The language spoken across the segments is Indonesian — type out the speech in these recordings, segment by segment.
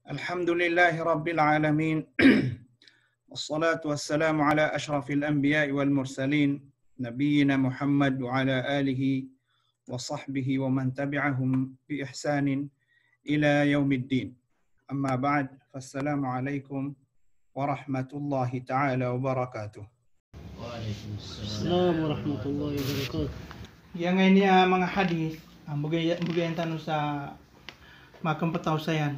الحمد لله رب العالمين والصلاة والسلام على أشرف الأنبياء والمرسلين نبينا محمد وعلى آله وصحبه ومن تبعهم بإحسان إلى يوم الدين أما بعد فالسلام عليكم ورحمة الله تعالى وبركاته. Assalamualaikum warahmatullahi wabarakatuh. Yang ini mga hadis ang bagayan tanong sa makang patawsayan.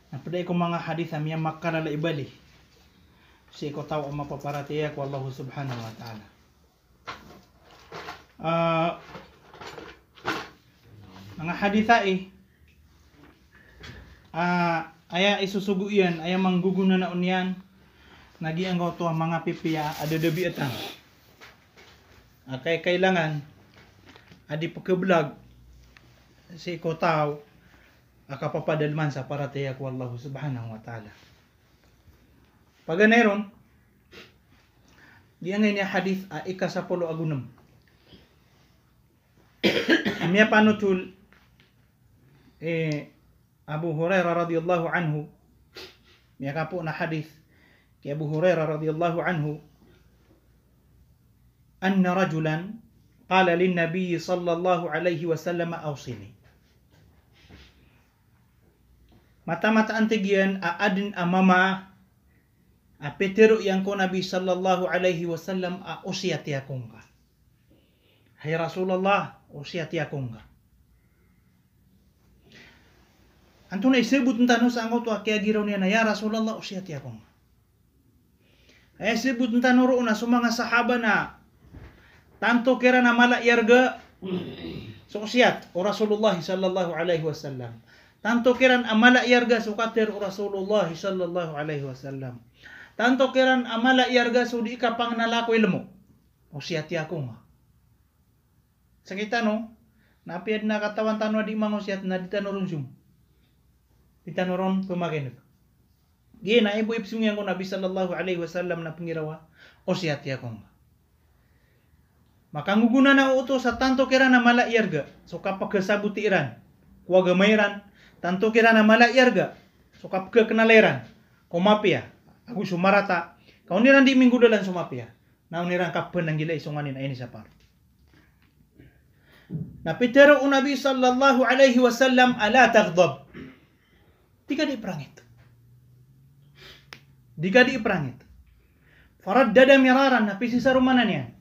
Napaday ko mga hadis ang yang makalala ibali. Si ko tahu ang mapaparatiya ko Allah subhanahu wa ta'ala. Mga hadis aya isusugo yan, aya mangguguna na unyan. Nagiang ko to ang mga pipiya ada debi etang. Kay kailangan adi pagkablog si ko tahu akapapadalman sa paratiya ko Allah subhanahu wa ta'ala. Paganayon, diyan ngayon yung hadith ika-10 agunam. Miya panutul Abu Hurairah radhiyallahu anhu. Miya ka po na hadith kay Abu Hurairah radhiyallahu anhu anna rajulan qala lin nabiy sallallahu alaihi wasallam awsini. Mata-mata antigian aadin amama apetero yang ko Nabi sallallahu alaihi wasallam usiati akong ka. Hai Rasulullah, usiati akong ka. Anto na isebut ntano sa angot wa kaya giraw niya na ya Rasulullah, usiati akong ka. Ay sebut ntano roon na sumanga sahaba na tanto kira na mala yarga so usiat o Rasulullah sallallahu alaihi wasallam. Tanto kiran amala yarga sukatir Rasulullah sallallahu alaihi wasallam. Tanto kiran amala yarga sudi ka pang nalako ilmu. O siyati ako nga. Sakita no, napiad na katawan tanwa di mango siyat na ditanuron sum. Ditanuron tumakin. Gina ibu ipsung yang ko Nabi sallallahu alaihi wasallam na pangirawa. O siyati ako nga. Makanguguna na uto sa tanto kiran amala yarga. So kapag kasabuti iran. Kuwaga mayran. Tanto kira na mala yarga. So kapag kenaleran. Kumapia. Aku sumarata. Kau niran di minggu dalan sumapia. Na uniran kapan nang gila isunganin ayun sa par. Na pitero Nabi sallallahu alaihi wasallam ala taghdab. Dika di perangit. Dika di perangit. Faraddada miraran na pisi sa rumanan yan.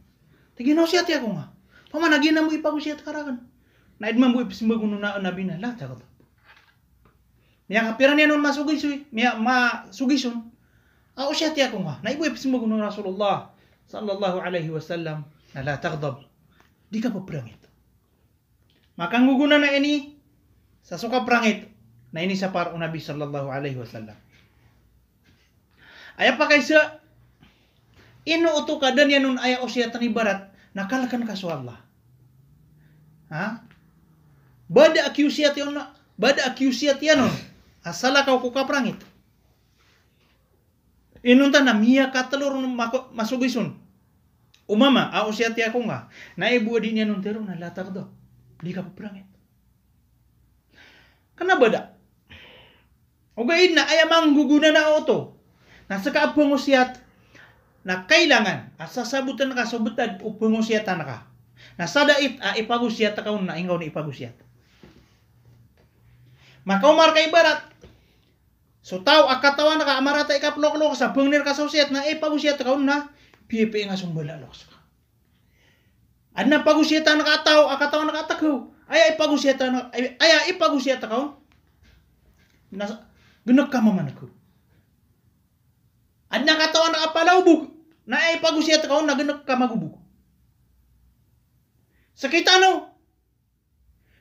Tiginaw siyat ya ko nga. Pamanagin na mo ipagusyat karakan. Na idman mo ipisimbagun na Nabi na la taghdab. Miya kapiran niya nun masugisoy, miya masugison. Usyati ako nga. Na ibu episimo ng Rasulullah sallallahu alaihi wasallam na la taghdab. Di ka pa prangit. Makanguguna na ini sa suka prangit na ini sa par Nabi sallallahu alaihi wasallam. Aya pa kaysa ino uto kadan yan nun aya usyatan ibarat nakalakan ka sa Allah. Ha? Bada akiusyat yan nun. Asala kau kukaprangit. Inunta na miya katalor masugisun. Umama, usyati ako nga. Na ibu di niya nun tero na latag do. Di ka paprangit. Kana bada? Ugaid na ayamang guguna na auto. Nasa kaapong usyat na kailangan asasabutan ka subutad upang usyatan ka. Nasadait ipagusyat ka na ingaw ni ipagusyat. Makaumar kay barat. So tao akatawan na ka amarata ikaplok-lok sa pengnir ka sosiat na pagusyat ka na pipi nga sumbala los ka. Adna pagusyat na ka tao akatawan na ka takaw. Ay ipagusyat na ay ipagusyat ka. Genek ka maman ko. Adna katawan na kapalawbog na ay pagusyat ka na genek ka magubog. Sakita no.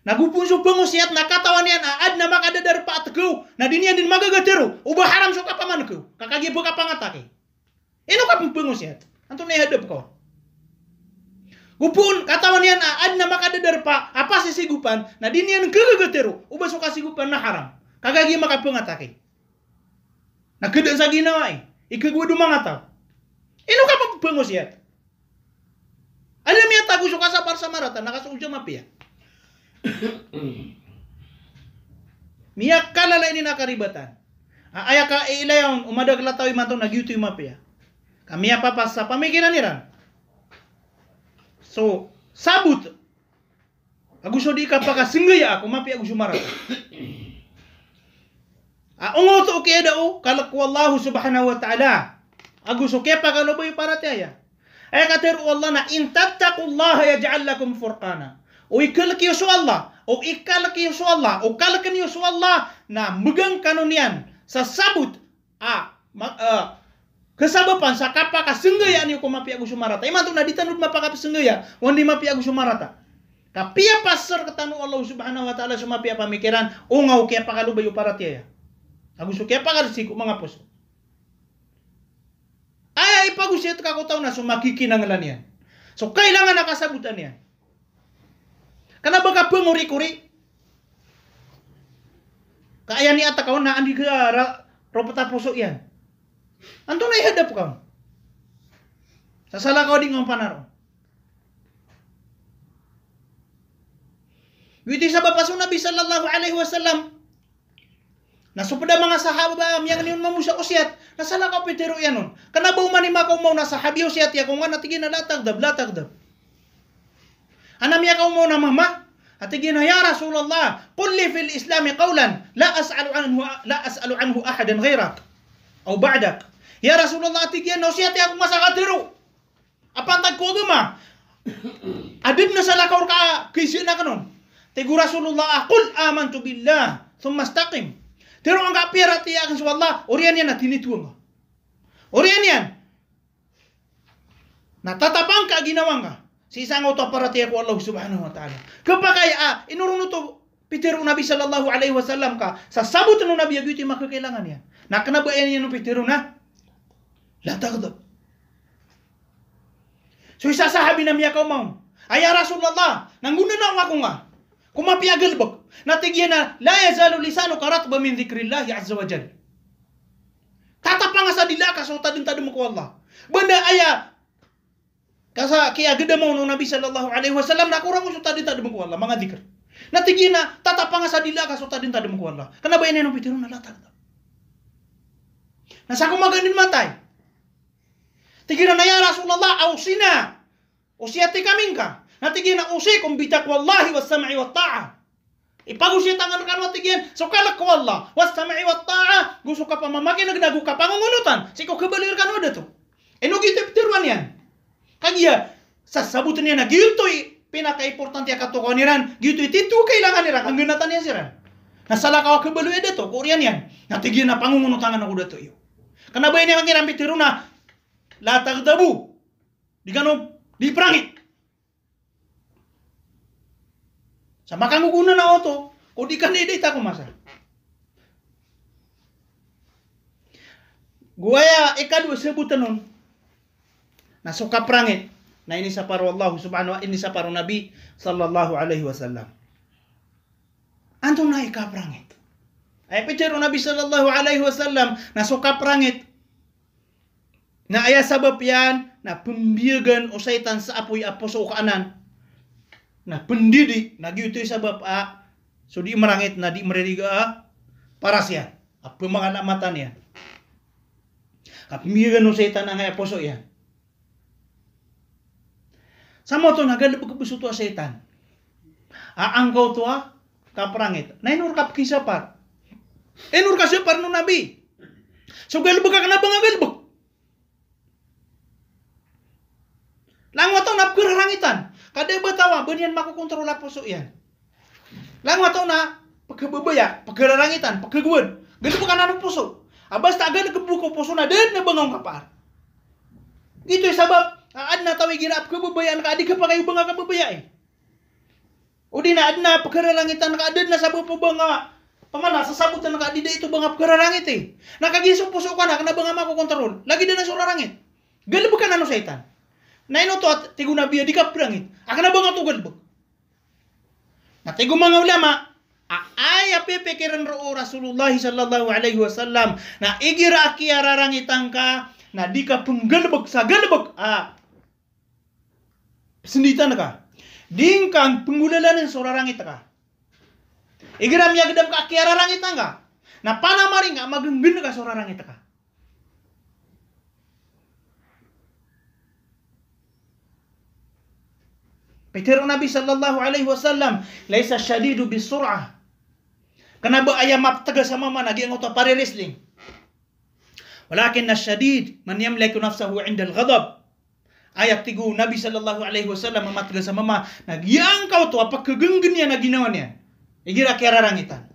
Nagupun so pengusiat na katawan yan aad na makadadar pa at ko. Na din yan din magagatero. Uba haram so kapaman ko. Kakagibo ka pangatake. Ino ka pong pengusiat? Anto na ihadap ko. Gupun katawan yan aad na makadadar pa. Apa sisigupan. Na din yan kagagatero. Uba so kasigupan na haram. Kagagi makapangatake. Nagkada sa ginawa eh. Ikagwado mga tao. Ino ka pong pengusiat? Alam niya tago so kasapar sa marata. Nakasong siya mapia. Miyak kalala ini nakaribatan. Aya ka ilayon umada kelatawi mantong nagyutu mapya. Kami apa sa pamikiran niran. So, sabut. Agus so di kapaka singgaya ako mapya agus sumarat. Ungo to okay dao kalak wallahu subhanahu wa ta'ala. Agus so kepa kaloboy para tiya. Ay kateru Allah na in tattaqullaha yaj'al lakum furqana. O ikalaki so Allah, o ikalaki so Allah, o kalakan so Allah na megang kanunian sa sabut kesabapan sa kapaka senggaya ni ko mapi agus sumarata. Iman to na ditanud mapaka senggaya, wandi mapi agus sumarata. Kapia pasar ketanu Allah subhanahu wa ta'ala sumapia pamikiran, ungaw kaya pakalubayo para tiya. Agus kaya pakarsiku mga puso. Ay ipagusit ka ko taw na sumakikinanglan yan. So kailangan nakasabutan yan. Kana baka penguri-kuri. Kaya ni atakaw na andi ka ropota puso yan. Anto na ihadap ka. Sasala ka di ng panaro. Witi sa bapaso Nabi sallallahu alaihi wasallam. Nasupada mga sahaba yang niyon mamusa usiat. Nasala ka pitero yan nun. Kana ba umanima ka mo na sahabi usiat ya kung nga natigin na latagdab. Anam ya kau mau na mama? Atigina ya Rasulullah, qul li fil Islam qawlan la as'alu anhu ahadan ghairak aw ba'dak. Ya Rasulullah atigina usiat ya kung masakadiro. Apa antag ko gama? Adib na sala ka kisi na kanon. Tigu Rasulullah qul amantu billah thumma istaqim. Pero ang kapira ti akin sa Allah, orian yan na tinituang ka. Orian yan. Natatapang ka ginawang ka. Si isang auto para tiya ko Allah subhanahu wa ta'ala. Kapag inurunod to pitero Nabi sallallahu alaihi wasallam ka, sa sabot ng Nabi agito yung makakailangan yan. Nakanabayan yan ng pitero na latagdab. So isa sahabi na miya kaumaw, ay Rasulullah, nangguna na ako nga, kumapiagalbag, natigyan na, la yazalu lisanu karatba min dhikrillahi azza wa jal. Tatapang sa dila ka, so tadin-tadin mo ko Allah. Banda aya, kasa kaya gada mo nung Nabi sallallahu alaihi wasallam na kurang uso tadin-tadin mo ko Allah, mga dhikr. Natigyan na, tatapang sa dila ka, so tadin-tadin mo ko Allah. Kanaba yan yung pitiro na latagdab. Nasa kumaganin matay. Tigyan na ya Rasulullah, ausina. Usiyati kaming ka. Natigyan na usikum bitaqwallahi was-sam'i wat-ta'a. Ipag-usiyat ang anak-anak tigyan. So kalak ko Allah. Was-sam'i wat-ta'a. Gusto ka pa mamaki nagdago ka pangungunutan. Siko kabalir ka no dito. Enugito pitiruan yan. Kagya, sasabutan niya na gito'y pinaka-importante ang katukaw niran. Gito'y titu kailangan niran. Ang ganatan niya siran. Nasala ka kabaluya dito. Korean yan. Natigyan na pangungunutan ako dito. Kanaba yun yung ang pitiru na latagdabu. Di gano, di prangit. Sa makanguguna na oto, kung di ka nidita kumasa. Guaya ikadwa sebutan nun. Nasuka prangit. Na ini sa paro Allah subhanahu wa ini sa paro Nabi sallallahu alaihi wasallam. Antong na ikaprangit. Ay pitero Nabi sallallahu alaihi wasallam nasuka prangit. Na aya sabab yan na pembiagan o saitan sa apoy-apo sa ukaanan. Na pendidi na gito sabab so di marangit na di maririga para siya. Apo mga namatan yan. Pembiagan o saitan ang apo so yan. Sama to nagalabag kapuso to saitan. Aangkaw to kaprangit. Nainur kap kisapar. Enur kasapar no Nabi. So galabag ka na bang galabag. Langwa taw na pagkarangitan. Kada batawa, banyan makukontrol na puso yan. Langwa taw na pagkababaya, pagkarangitan, pagkagawad. Ganito ka na ng puso. Basta agad nagkabuko puso na din na bangaw kapar. Ito yung sabab, aad na tawag ginap kababayaan ka, adi ka pa kayo banga kababaya eh. O di na, ad na pagkararangitan ka, adad na sabab pa banga, pamana, sasabutan na ka, adi da ito banga pagkararangit eh. Nakagisong puso ka na, kana banga makukontrol. Lagi din na sa rarangit. Galabag ka na no saitan. Naino to at tigo na biya di ka prangit. Aka na ba nga tugal ba? Na tigo mga ulama, ay apipikiran ro Rasulullah sallallahu alaihi wasallam na igira akia rarangitan ka na di ka penggalbag sa galbag. Senditan ka. Ding kang penggulalan sa rarangit ka. Igira miya gedam ka kiara rangit nga. Na panamari nga magenggen ka sora rangit ka. Pero Nabi sallallahu alaihi wasallam, laisa syadidu bisur'ah. Kenapa ayam map tegas sama mana dia ngoto pare wrestling. Walakin asyadid man yamliku nafsahu 'inda al-ghadab. Ayat tigu Nabi sallallahu alaihi wasallam mamat tegas sama ma nagyang kau tu apa kegenggen ya na ginawa niya. Igira kaya rangitan.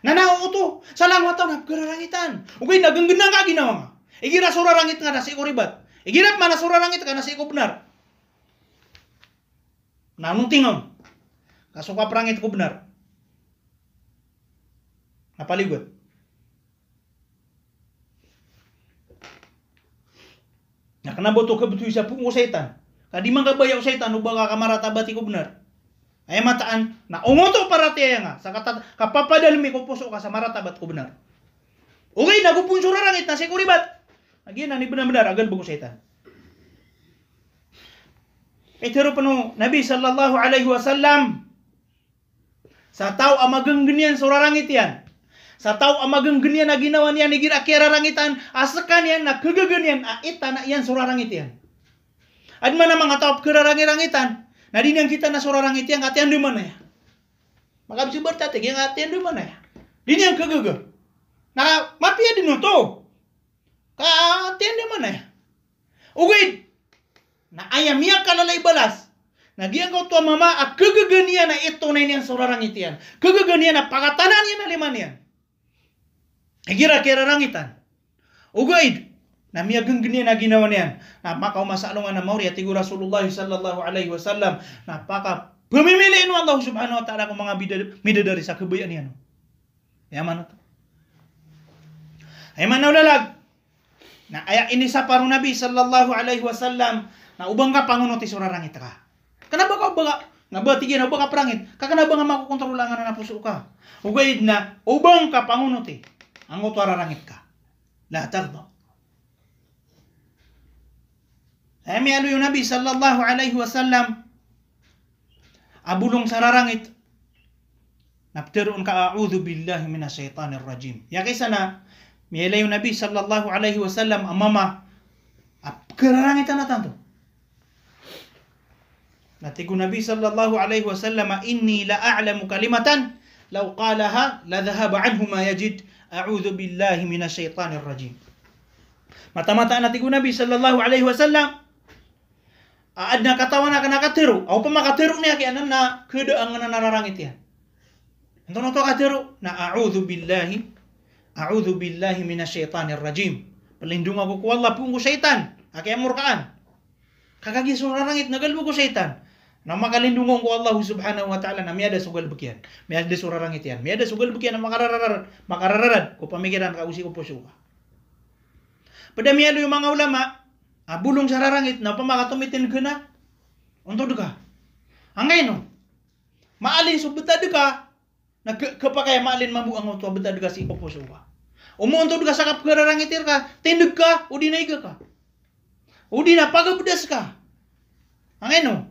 Nanao to salang wataw na rangitan. Ugay nagenggen nga ginawa nga. Igira sura rangit nga nasi ko ribat. Igira mana sura rangit ka nasi ko benar. Nanong tingom. Kasuka perangit ko benar. Napaligot. Nah, kenapa to kebetul siya pungo setan? Kadi man kabayaw setan ubaga kamarata bati ko benar. Ay mataan na ungoto para tiya nga sa kapapadalmi ko puso ka sa marata bat ko benar. Okay, nagupun surarangit na si kuribat. Lagi na ni benar-benar agal bago setan. Pero penuh Nabi sallallahu alaihi wasallam sa tao amagenggenian surarangit yan. Sa tao amagenggenian na ginawa niya ni gira rangitan asakan yan na kegegenian ita na yan surarangit yan. Ad man mga tao rangitan na din yang kita na surarangit yan atian di mana ya. Maka bisa bertate yang atian di mana ya. Din yang kegege. Na mapia din to. Ka atian di mana ya. Ugid na ayam miya kalalay balas. Nagyang kau tua mama a kegegenian na ito na yang surarangit yan. Kegegenian na pagatanan yan na liman yan. Kira-kira rangitan. Ugaid na miya genggenian na ginawa niyan. Napaka umasalungan na mauri at tigo Rasulullah sallallahu alaihi wasallam. Napaka pemimiliin mo Allah subhanahu wa ta'ala kung mga bidadari sa kebayan niyan. Yaman ito. Ay manawlalag. Na ayak ini sa parang Nabi sallallahu alaihi wasallam na ubang ka pangunot isurarangit ka. Kenapa kau baga nabatigin na baga perangit? Kakenapa nga makukontrolangan na puso ka? Ugaid na ubang ka pangunot ang utararangit ka. La tardo. Ami alu yung Nabi sallallahu alaihi wasallam abulong sararangit napteron ka a'udhu billahi minasyaitanir rajim. Ya kaysa na miyala yung Nabi sallallahu alaihi wasallam amama apkararangitan na tanto. Natigo Nabi sallallahu alaihi wasallam inni la a'lamu kalimatan law qalaha la dhahaba anhu ma yajid a'udzu billahi minasyaitanir rajim. Mata-mata natigo Nabi sallallahu alaihi wasallam aad na katawan na kanakatero au pamakatero niya kay anan na kedaang na nararangit yan. Anto to katero na a'udzu billahi minasyaitanir rajim. Pelindung ako ko Allah pung syaitan. Akay murkaan. Kakagi surarangit nagalbo ko syaitan. Na makalindungon ko Allah subhanahu wa ta'ala na miyada sugal bukyan. Miyada surarangit yan. Miyada sugal bukyan na makarararad. Ko pamikiran ka usi ko puso ka. Pada miyado yung mga ulama, bulong sararangit na pamakatumitin ka na. Untuk ka. Angay no. Maalin so betad ka. Kapakaya maalin mabuang mo to betad ka si ko puso ka. Umuntod ka sa kapkararangitir ka. Tindig ka. Udinay ka. Udina pagabudas ka. Angay no.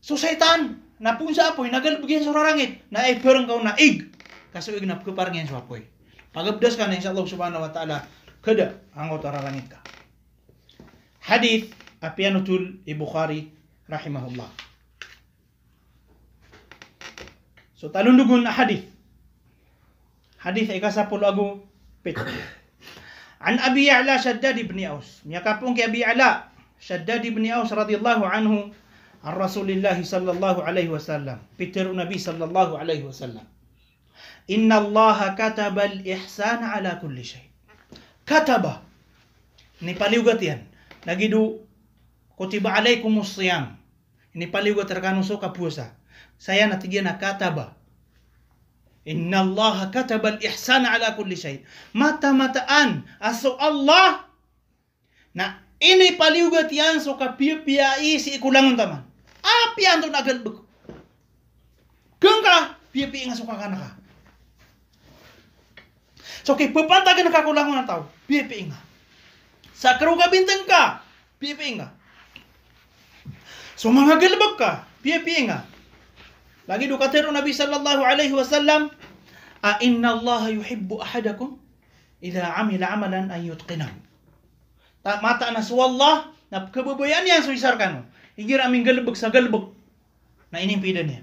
So setan na pun sa apoy nagalbigyan sa rarangit na ay perang kau naig kasuig na keparngyan sa apoy. Pagabdas ka na insyaallah subhanahu wa ta'ala kada ang rarangit ka. Hadith apianutul Bukhari rahimahullah. So talundugun na hadith. Hadith ay kasapul agu pit. An Abi Ya'la Shaddad ibn Aus. Miyakapong kay Abi Ya'la Shaddad ibn Aus radhiyallahu anhu عن رسول الله صلى الله عليه وسلم بيتر النبي صلى الله عليه وسلم إن الله كتب الإحسان على كل شيء كتب ini paliugat yan nagidu kutiba alaikumus siyam ini paliugat terkanuso ka puasa saya natigyan na kataba inna Allah kataba al-ihsan ala kulli shay mata-mataan aso Allah na ini paliugat yan so ka pia-piai si ikulangon taman api anto nagalbeg. Kengka pipi nga suka kana ka. So kay papantagan ka kulangon na tao, pipi nga. Sa karuga bintang ka, pipi nga. So mga galbag ka, pipi nga. Lagi do katero Nabi sallallahu alaihi wasallam, "A inna Allah yuhibbu ahadakum idza amila amalan an yutqinahu." Mata na wallah na kababayan yan so isarkan. Igir aming galbag sa galbag. Na inimpidan niya.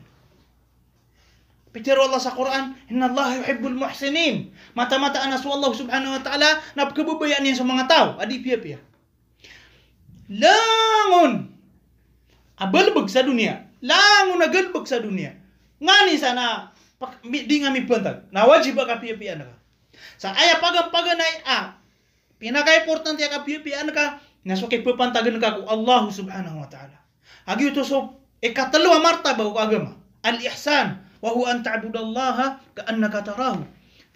Pero Allah sa Quran, "Inna Allah yuhibbul muhsinin." Mata-mata anas Allah subhanahu wa ta'ala na kababayan yan sa mga tao. Adi piya-piya. Langon abalbag sa dunia. Langon na galbag sa dunia. Ngani sana di nga mi pantag. Na wajib ka piya-piya na ka. Sa aya pagang-paganay pinaka-importante ka piya-piya na ka. Nasukay papantagan ka ko Allah subhanahu wa ta'ala. Agi ito so ikatalo martaba ko agama. Al-ihsan. Wa an ta'budallaha ka'annaka tarahu.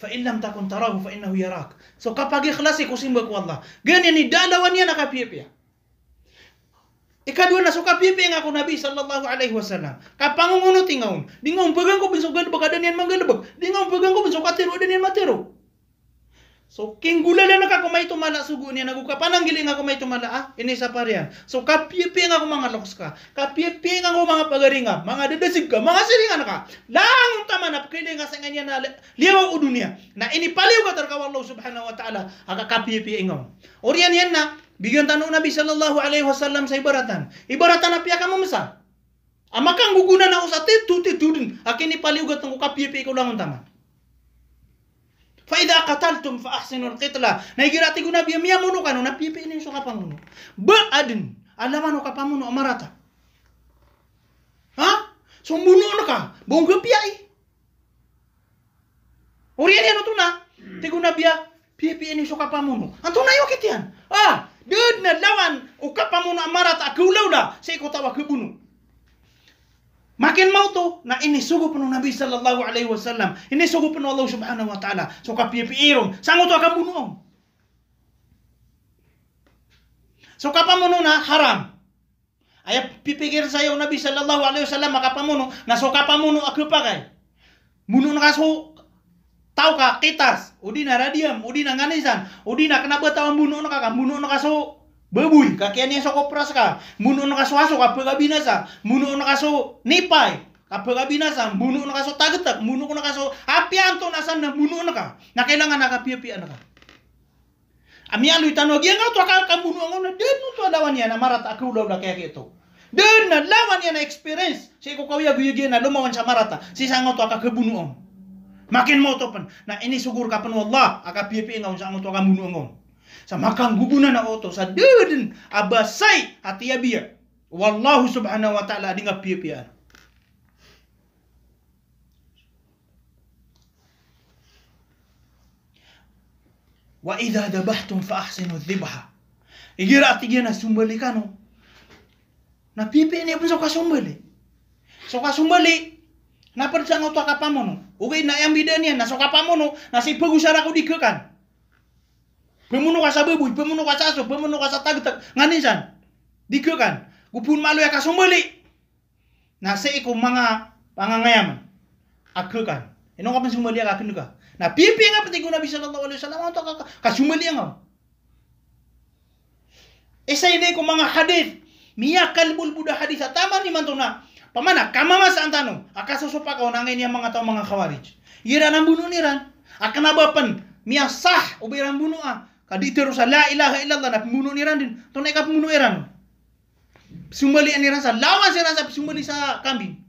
Fa in lam takun tarahu fa innahu yarak. So kapag ikhlasi ko simba ko Allah. Ganyan ni dalawan niya nakapiya-piya. Ikadua na so kapiya-piya nga ko Nabi sallallahu alaihi wasallam. Kapangunguno tingaon. Di nga umpagang ko biso galbag adan yan manggalbag. Di nga umpagang ko biso katero adan yan matero. So kinggulala na ka kumay tumala sugo niya naguka pananggili nga kumay tumala ini sa parian. So kapipi nga ko mga loks ka. Kapipi nga ko mga pagaringa, mga dadasig ka, mga siringan ka. Lang tama na kini nga sa nganya na liyaw o dunia. Na ini paliw ka tarka Allah subhanahu wa ta'ala aga kapipi nga. Orian yan na bigyan tanong Nabi sallallahu alaihi wasallam sa ibaratan. Ibaratan na piya ka mamasa. Amakang guguna na usa tutudin. Akini paliw ka tong kapipi ko lang tama. Faida qataltum fa ahsinul qitla. Naigirati ko na biya muno kanu na pipi ini so kapamuno. Ba adin alaman ka pamuno amarata. Ha? So muno na ka. Bongga piyai. Orian yan to na. Tigo na biya pipi ini so kapamuno. Anto na yo kitian. Dud na lawan o kapamuno amarata akulaw da sa ikotawa kebuno. Makin mau to na ini sugo penuh Nabi sallallahu alaihi wasallam. Ini sugo penuh Allah subhanahu wa ta'ala. So kapipiirong. Sango to akan bunuong. So kapamuno na haram. Ay pipikir sayo Nabi sallallahu alaihi wasallam makapamuno na so kapamuno ako pagay. Muno na kaso tau ka kitas. Udi na radiam, udi na nganisan, udi na kenapa tahu muno na kakamuno na kaso babuy, kakian yang soko pras ka, muno na kaso aso kapag binasa, muno na kaso nipay, kapag binasa, muno na kaso tagetak, muno na kaso apianto nasan na muno na ka, na kailangan nakapiya-piya na ka. Ami alu itano giang auto ka muno na den to lawan yan na marata aku udah kaya gitu. Den na lawan yan na experience, si ko kawya guyagi na lumawan sa marata, si sango to ka kebunuong. Makin mo to pan, na ini sugur ka pan Allah, akapiya-piya nga sa to ka munuong. Sa makang guguna na oto sa dudin abasay hati yabiya wallahu subhanahu wa ta'ala di nga piya-piya. Wa idha dabahtum fa ahsinu dhibha. Igira atigyan na sumbali ka no. Na pipi niya pun so kasumbali. So kasumbali napadsa nga to kapamono. Ugay na yang bidan yan na so kapamono na si pagusara ko dikekan. Pemuno ka sa baboy, pemuno ka sa aso, pemuno ka sa tagtag. Nganisan, dikekan. Kupun malu ya kasumbali. Na sa iko mga pangangayaman. Akekan. Ino ka man sumbali ka akin ka. Na pipi nga pati ko Nabi sallallahu alaihi wasallam to kasumbali nga. Isa ini ko mga hadith. Miya kalbul buda hadith sa tama ni man to na. Pamana kamamas ang tanong. Akasusupa ka nangay niya mga tao mga khawarij. Ira nang buno niran. Akanabapan miya sah ubiran buno Kadi terus la ilaha illallah na pembunuh niran din. Tunai ka pembunuh iran. Sumbali niran sa lawan si rasa sumbali sa kambing.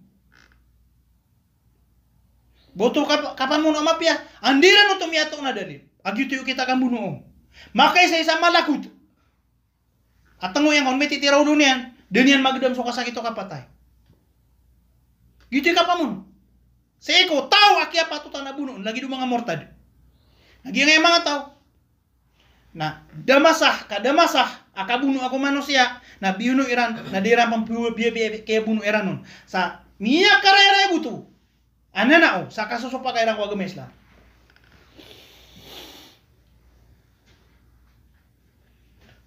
Boto kapan mo na mapia. Andiran no tumiato na dalil. Agito kita kan bunuh. Makay sa isa malakut. At tango yang on metitiraw dunian. Dunian magdam so kasakito kapatay. Gitu ka pa mo. Sa iko tao akia patutan na bunuh. Lagi do mga mortad. Lagi nga mga tao. Nah, damasah, akabunuh aku manusia, na biunu iran, na dira pampuwa biya kaya bunuh iran nun. Sa miya karaya butu. Anana sa kasusopa kaya lang wag mesla.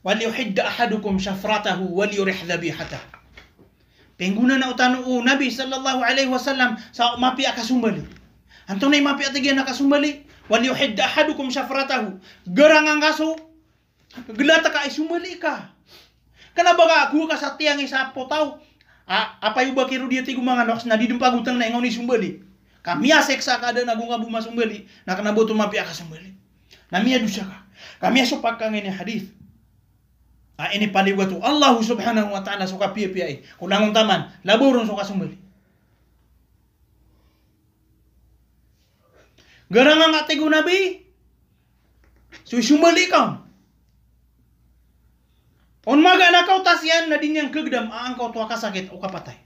Wal yuhidda ahadukum shafratahu wal yurih dhabihatahu. Pengguna na utano Nabi sallallahu alaihi wasallam sa mapi akasumbali. Antunay mapi atigyan nakasumbali. Wal yuhidda ahadukum shafratahu. Garangang kaso gelata ka isumbali ka. Kana baga aku ka sa tiyang isa potaw. Apa yung bakiru dia tigu mga noks na di dempa gutang na ingaw ni sumbali. Kami aseksa kada na gunga buma sumbali. Na kanaboto mapi aka sumbali. Nami adusya ka. Kami asupak kang ini hadith. Ini paliwatu Allah subhanahu wa ta'ala suka pia-pia kulangon taman. Laborong suka sumbali. Garang ang ate gunabi. Sumbali ka. On maga na kau tasian na din yang kegdam ang kau tua kasakit o kapatay.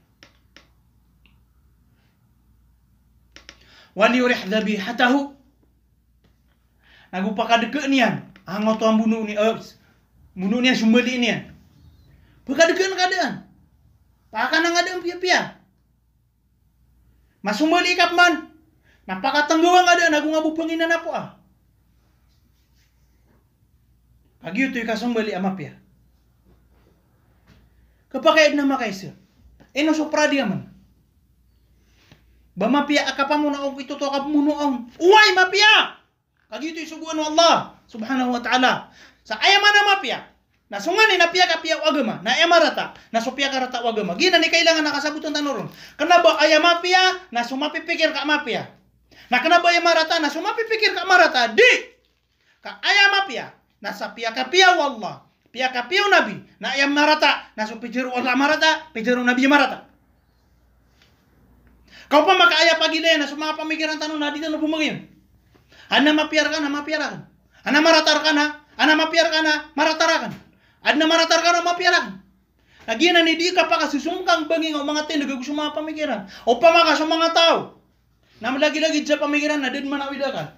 Wali urih dhabihatahu. Nagupakadeke niyan. Ang kau tua bunuh niyan sumbali niyan. Pagkadeke na kadaan. Pakan ang adang pia-pia. Masumbali kap man. Napakatanggawa nga daan. Nagungabu panginan na po Kagyo to'y kasumbali amapya. Kapag na makaisa. No sopra dia man. Ba mapia akapa mo na ito to akap mo noon. Uway mapia! Kagito isuguan ng Allah subhanahu wa ta'ala. Sa ayaman na mapia. Nasungan ni napia kapia agama. Na emarata. Na sopia karata agama. Gina ni kailangan nakasabutan tanoron. Kenapa ayamapia na sumapipikir ka mapia. Na kenapa emarata na sumapipikir ka marata. Di! Ka ayamapia. Na sapia kapia wallah. Pia kapiu nabi na ayam marata na so pijiru Allah marata pijiru nabi marata. Kau pa makaaya pagile na so mga pamikiran tanong na dito no pumagin. Ana mapiar ka na mapiarakan. Ana maratar ka na, ana mapiar ka na maratarakan. Adna maratar ka na mapiarakan. Lagi na ni di ka pa kasusungkang banging o mga tindag sa mga pamikiran. O pa maka sa mga tao. Na lagi-lagi sa pamikiran na din manawidakan.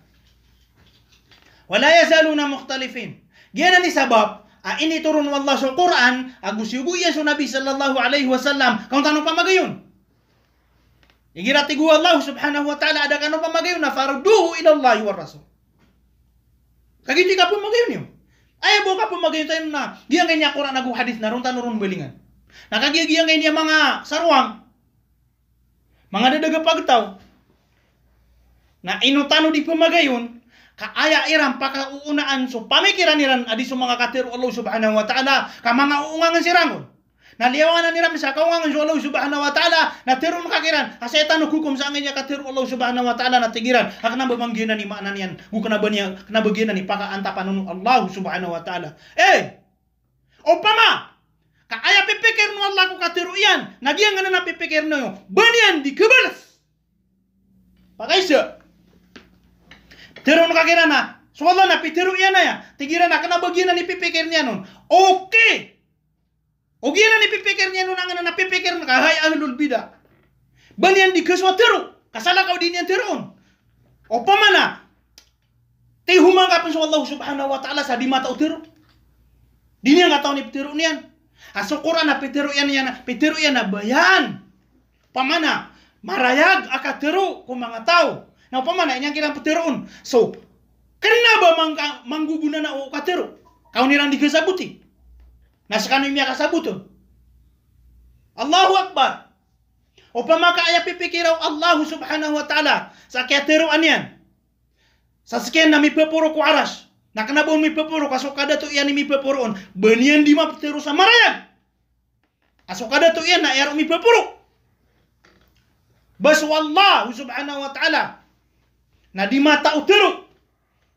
Wala yazaluna mukhtalifin. Giyan ni sabab ini turun Allah sa Quran, agus yuguyan sa Nabi sallallahu alaihi wasallam, kung tanong pamagayon. Igiratigu Allah subhanahu wa ta'ala, ada kanong pamagayon na farduhu ila Allah wa Rasul. Kagiti ka pamagayon niyo. Ayaw ka pamagayon tayo na, giyang kanya Quran nagu hadith na ron tanong belingan. Nakagiyang kanya mga sarwang, mga dadaga pagtaw, na inutano di pamagayon, kaaya iram pakauunaan so pamikiran niran adi so mga katiru Allah subhanahu wa ta'ala ka mga uungangan sirangon. Naliyawanan niram sa kaungangan so Allah subhanahu wa ta'ala na tirun kakiran. Asetan hukum sa angin niya katiru Allah subhanahu wa ta'ala na tigiran. Hakna babangginan ni maanan yan. Hukna ba niya kanabaginan ni pakaantapan ng Allah subhanahu wa ta'ala. Opama! Kaaya pipikir no Allah ko katiru yan. Nagyang nga na pipikir no yun. Banyan di kebalas. Pakaisa. Tirun kakira na, so Allah na pitiru yan na ya. Tigiran na, kanabagian na ni pipikir niya nun. Okay! Ogian na ni pipikir niya nun, ang na napipikir na kahay ahlul bida. Banyan di kaswa tiru. Kasala ka din yan tirun. O pamana, tihumang kapin sa Allah subhanahu wa ta'ala sa di mata o tiru. Di niya nga tao ni pitiru niyan. Aso Quran na pitiru yan na bayan. Pamana, marayag aka tiru kung mga tao. Now, pamana, inyang kilang patiroon. So, kena ba mangguguna na o katero? Kau nirang di kasabuti. Nasa kano yung kasabuto. Allahu Akbar. O pamaka ay pipikiraw Allah subhanahu wa ta'ala sa kateroan yan. Sa skin na may papuro ko aras. Nakanabon may papuro. Kaso kada to iyan may papuroon. Baniyan di mapatero sa marayan. Kaso kada to iyan na iyan may papuro. Baso Allah subhanahu wa ta'ala na di mata utero.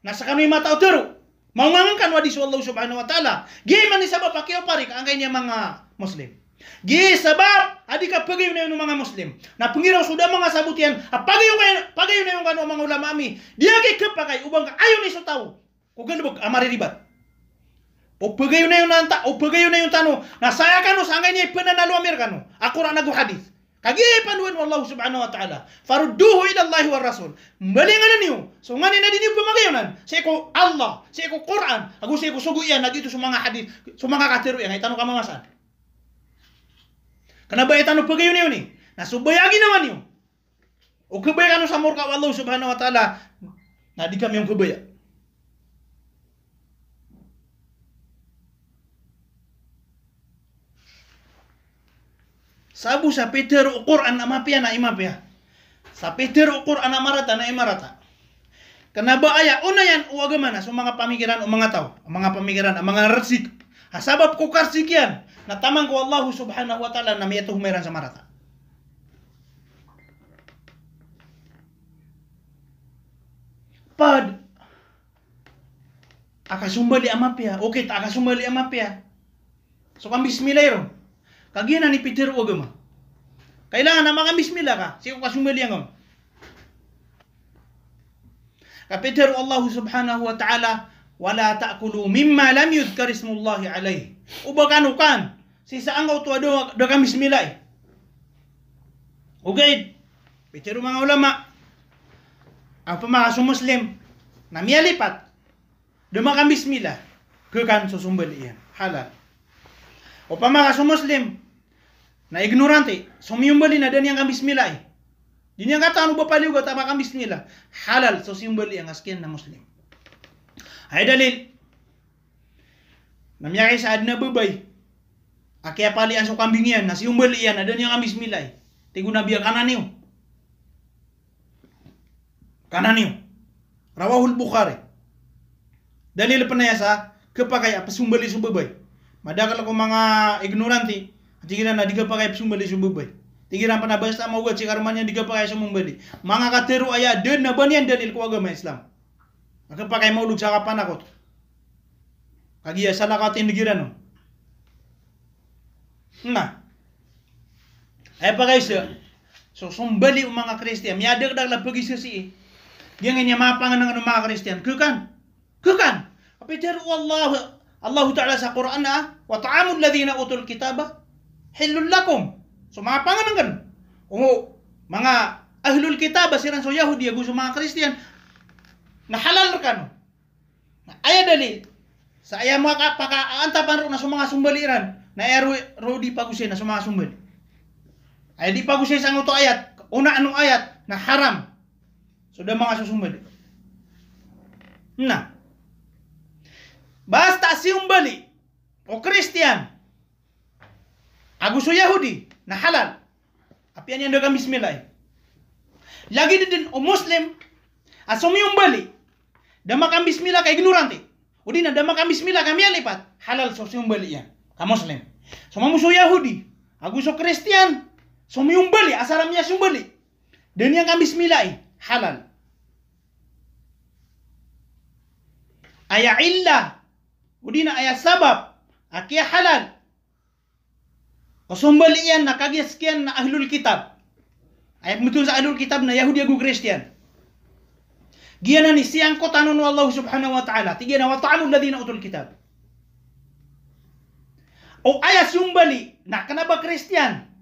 Nasa kano'y mata utero. Maungangan wadi sa Allah subhanahu wa ta'ala. Gay man ni sabab pakiyo parik ang kanya mga Muslim. Gay sabab adi ka pagayo na yung mga Muslim. Na pangiraw sudah mga sabutian. Pagayo na yung kano mga ulama ami. Diya kay kapagay ubang ka ayaw ni so tao. Kung ganda ba amariribat. O pagayo na yung nanta. O pagayo na yung tano. Nasaya kano sa angay niya ipananalo amir kano. Ako ra nagu hadith. Kagi panuan Allah subhanahu wa ta'ala. Farudduhu ila Allah wa Rasul. Balingan niyo. So ngani na din yung pamagayonan. Sa ko Allah, sa ko Quran, ako sa ko sugo yan nagito sa mga hadith, sa mga katiro yan ay tanong ka mamasan. Kana ba tanong pagayon niyo ni? Nasubayagi naman niyo. O kabaya kanu sa murka Allah subhanahu wa ta'ala na di kami yung kabaya. Sabu sa Peter o Quran na mapia na imapia. Sa Peter o Quran na marata na imarata. Kanaba aya, una yan, uwaga man sa mga pamikiran o mga tao. Ang mga pamikiran, ang mga rasik. Hasabab ko karsik yan. na tamang ko Allah subhanahu wa ta'ala na miyatuh meran sa marata. Pad akasumbali amapya, okay ta akasumbali amapya. So kang bismillah ron. Kagiana ni Peter Ogama. Kailangan na mga bismillah ka. Siya kasumbali ang Peter Allah subhanahu wa ta'ala wala ta'kulu mimma lam yudhkar ismullahi alayhi. Ubakanukan. Si saang to do kang bismillah. Okay. Peter mga ulama ang pamakaso Muslim na miyalipat dumakang bismillah kekan susumbali yan halal o pamakaso Muslim na ignorante sumiyumbali na dan yang kang bismillah din yang kata anu bapaliw ka tamakang bismillah halal susumbali ang askin na Muslim ay dalil namiyakay sa adna babay akya pali ang sukambing yan na siyumbali yan na dan yang kang bismillah tigo na biya kananiw Rawahul Bukhari. Dalil panayasa kepakai apa sumbali sumbabay. Madakal ko mga ignoranti, tigiran na diga pakai sumbali sumbabay. Tigiran pa na basta maugat si karmannya diga pakai sumbali. Mga katero aya den na banyan dalil ko agama Islam. Maka pakai maulud sa kapanakot. Kagiya sa lakatin digiran no. Nah. Ay pakai siya. So sumbali mga Kristiyan, miyadag la pagi si yang nya mapangan ng mga Kristiyan. Kekan. Pero Allah Ta'ala sa Quran na wa ta'amul ladhina utul kitaba halul lakum. So mapangan ng ganun. O mga ahlul kitaba siran so Yahudi gusto mga Kristiyan na halal kan. Aya dalil sa aya mga pakaantapan ro na sa mga sumbaliran na ero di pagusay na sa mga sumbali. Ay di pagusay sa to ayat. Una anong ayat na haram. Sudah mga susumbali. Nah. Basta siumbali o Kristiyan aguso Yahudi na halal. Apian yang dagang bismillah. Lagi din o Muslim asumiumbali damakan bismillah kay ignorante. O di na damakan bismillah kami lipat halal so siumbali yan. Ka Muslim. So mamuso Yahudi aguso Kristiyan sumiumbali asaramnya sumbali. Dan yang kami bismillah halal. Aya illah udina aya sabab akia halal kusumbalian na kagiaskian na ahlul kitab ayat betul sa ahlul kitab na Yahudi agu Kristiyan giana ni siang ko tanun Allah subhanahu wa ta'ala tigana wa ta'amul ladina utul kitab o aya sumbali na kanaba Kristiyan